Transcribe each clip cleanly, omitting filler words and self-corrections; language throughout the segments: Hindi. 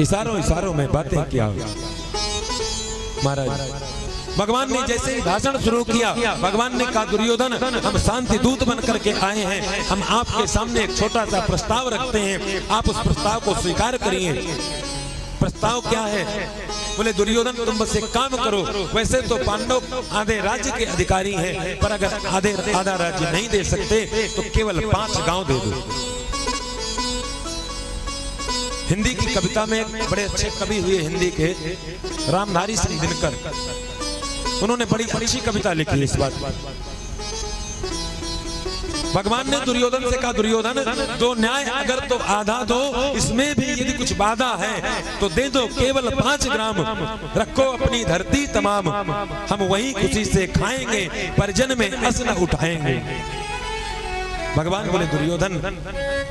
इशारों इशारों में बातें किया। महाराज भगवान ने जैसे ही भाषण शुरू किया, भगवान ने कहा दुर्योधन हम शांति दूत बन करके आए हैं, हम आपके सामने एक छोटा सा प्रस्ताव रखते हैं, आप उस प्रस्ताव को स्वीकार करिए। प्रस्ताव क्या है? बोले दुर्योधन तुम बस एक काम करो, वैसे तो पांडव आधे राज्य के अधिकारी हैं, पर अगर आधा राज्य नहीं दे सकते तो केवल 5 गांव दे दो। हिंदी की कविता में बड़े अच्छे कवि हुए हिंदी के रामधारी सिंह दिनकर, उन्होंने बड़ी अच्छी कविता लिखी इस बात पर। भगवान ने दुर्योधन से कहा दुर्योधन दो न्याय अगर तो आधा दो, इसमें भी यदि कुछ बाधा है तो दे दो, केवल 5 ग्राम रखो अपनी धरती तमाम, हम वहीं खुशी से खाएंगे परिजन में अस न उठाएंगे। भगवान बोले दुर्योधन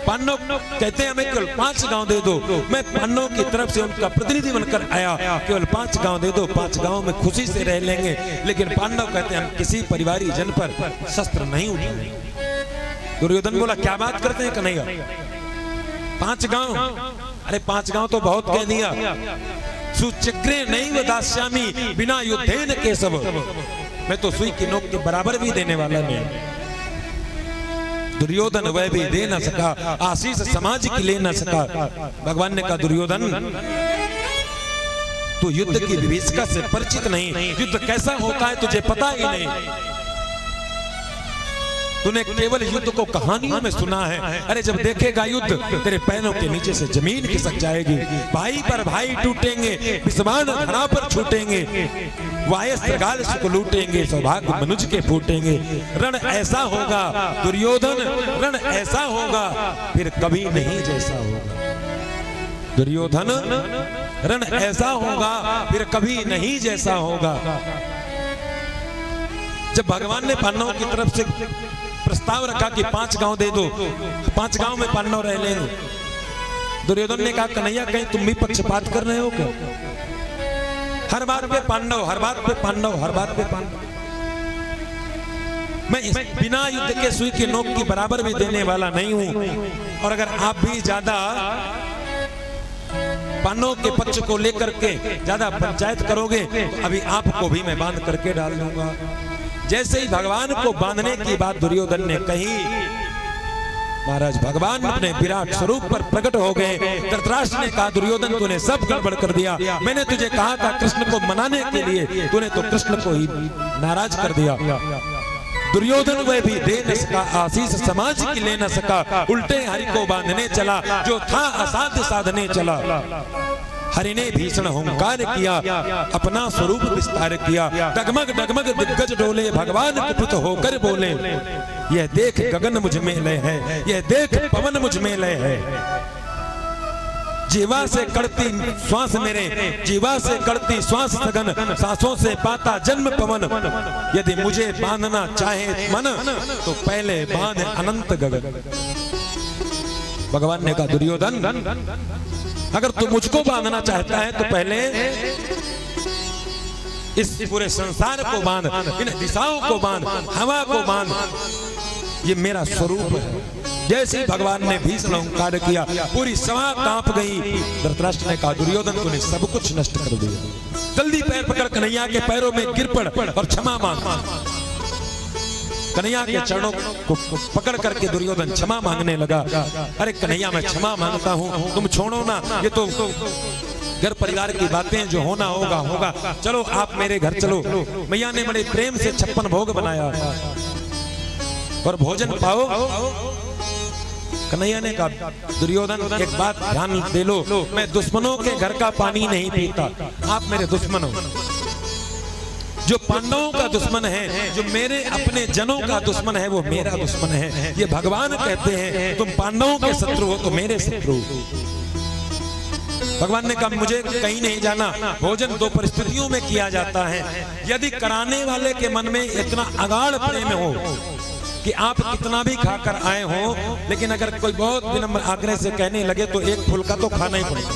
पांडव कहते हैं हमें केवल 5 गांव दे दो, मैं पांडवों की तरफ से उनका प्रतिनिधि बनकर आया, केवल 5 गांव दे दो, 5 गांव में खुशी से रह लेंगे। लेकिन पांडव कहते हैं हम किसी परिवारी जन पर शस्त्र नहीं उठाएंगे। दुर्योधन बोला क्या बात करते हैं कन्हैया, 5 गांव? अरे 5 गांव तो बहुत कह दिया। सुचक्रे नहीं दास्यामी बिना युद्धेन केशव, मैं तो सुई की नोक के बराबर भी देने वाला नहीं। दुर्योधन वह भी दे न सका, आशीष समाज की ले न सका। भगवान ने कहा दुर्योधन तू युद्ध की विभीषिका से परिचित नहीं, युद्ध कैसा होता है तुझे पता ही नहीं, तूने केवल युद्ध को कहानियों में सुना है। अरे जब देखेगा युद्ध तेरे पैरों के नीचे से जमीन खिसक जाएगी, भाई पर भाई टूटेंगे, विस्मान धरा पर छूटेंगे, वायस्त्रगाल सुख लूटेंगे, सौभाग्य मनुज के फूटेंगे। रण ऐसा होगा दुर्योधन, रण ऐसा होगा फिर कभी नहीं जैसा होगा। दुर्योधन रण ऐसा होगा फिर कभी नहीं जैसा होगा। जब भगवान ने पांडवों की तरफ से प्रस्ताव रखा कि 5 गांव दे दो, 5 गांव में पांडव रह लेंगे, दुर्योधन ने कहा कन्हैया कहीं तुम भी पक्षपात कर रहे हो क्या? हर बात पे पांडव, हर बात पे पांडव, हर बात पे पांडव। मैं बिना युद्ध के सुई की नोक की बराबर भी देने वाला नहीं हूं, और अगर आप भी ज्यादा पांडवों के पक्ष को लेकर के ज्यादा पंचायत करोगे तो अभी आपको भी मैं बांध करके डाल दूंगा। जैसे ही भगवान को बांधने की बात दुर्योधन ने कही, महाराज भगवान अपने विराट स्वरूप पर प्रकट हो गए। धृतराष्ट्र ने कहा दुर्योधन तूने सब गड़बड़ कर दिया, मैंने तुझे कहा था कृष्ण को मनाने के लिए, तूने तो कृष्ण को ही नाराज कर दिया। दुर्योधन वह भी दे न सका, आशीष समाज की ले न सका, उल्टे हरि को बांधने चला, जो था असाध्य साधने चला। हरि ने भीषण हुंकार किया, अपना स्वरूप विस्तार किया, डगमग डगमग दिग्गज डोले, भगवान कुपित होकर बोले, यह देख गगन मुझ में लय है, यह देख पवन मुझ में लय है। जीवा से कड़ती श्वास मेरे, जीवा से कड़ती श्वास सघन, सांसों से पाता जन्म पवन, यदि मुझे बांधना चाहे मन तो पहले बांध अनंत गगन। भगवान ने कहा दुर्योधन अगर तू मुझको बांधना चाहता है तो पहले इस पूरे संसार को बांध, इन दिशाओं को बांध, हवा को बांध, ये मेरा स्वरूप है। जैसे ही भगवान ने भीषण हुंकार किया पूरी सभा कांप गई। धृतराष्ट्र ने कहा दुर्योधन तूने सब कुछ नष्ट कर दिया, जल्दी पैर पकड़ कन्हैया के पैरों में गिर पड़ और क्षमा मांग। कन्हैया के चरणों को पकड़ करके दुर्योधन क्षमा मांगने लगा। अरे कन्हैया मैं क्षमा मांगता हूँ, तुम छोड़ो ना, ये तो घर परिवार की बातें, जो होना होगा होगा, चलो आप मेरे घर चलो। मैया ने बड़े प्रेम से 56 भोग बनाया और भोजन पाओ। कन्हैया ने कहा दुर्योधन एक बात ध्यान दे लो, मैं दुश्मनों के घर का पानी नहीं पीता, आप मेरे दुश्मन हो। जो पांडवों का दुश्मन है, जो मेरे अपने जनों का दुश्मन है, वो मेरा दुश्मन है। ये भगवान कहते हैं तुम पांडवों के शत्रु हो तो मेरे शत्रु। भगवान ने कहा मुझे कहीं नहीं जाना, भोजन 2 परिस्थितियों में किया जाता है। यदि कराने वाले के मन में इतना अगाध प्रेम हो कि आप कितना भी खाकर आए हो, लेकिन अगर कोई बहुत विनम्र आग्रह से कहने लगे तो एक फुल्का तो खाना ही पड़ेगा।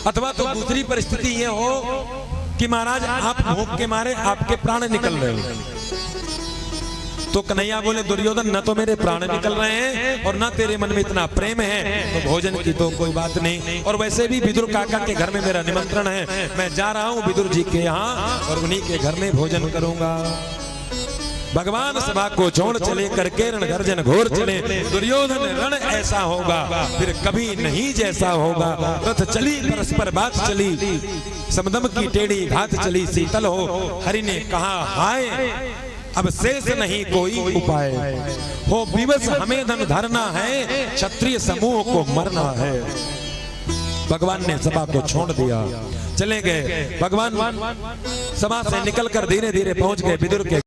अथवा तो दूसरी परिस्थिति ये हो कि महाराज आप भूख के मारे आपके प्राण निकल रहे हो, तो कन्हैया बोले दुर्योधन न तो मेरे प्राण निकल रहे हैं और न तेरे मन में इतना प्रेम है, तो भोजन की तो कोई बात नहीं। और वैसे भी विदुर काका के घर में मेरा निमंत्रण है, मैं जा रहा हूँ विदुर जी के यहाँ और उन्हीं के घर में भोजन करूंगा। भगवान सभा को छोड़ चले करके रण गर्जन घोर चले। दुर्योधन रण ऐसा होगा फिर कभी नहीं जैसा होगा। रथ चली परस्पर बात चली, समदम की टेढ़ी घात चली। शीतल हो हरि ने कहा हाय, अब शेष नहीं कोई उपाय। हो विवश हमें धन धरना है, क्षत्रिय समूह को मरना है। भगवान ने सभा को छोड़ दिया, चले गए। भगवान सभा से निकलकर धीरे धीरे पहुंच गए विदुर के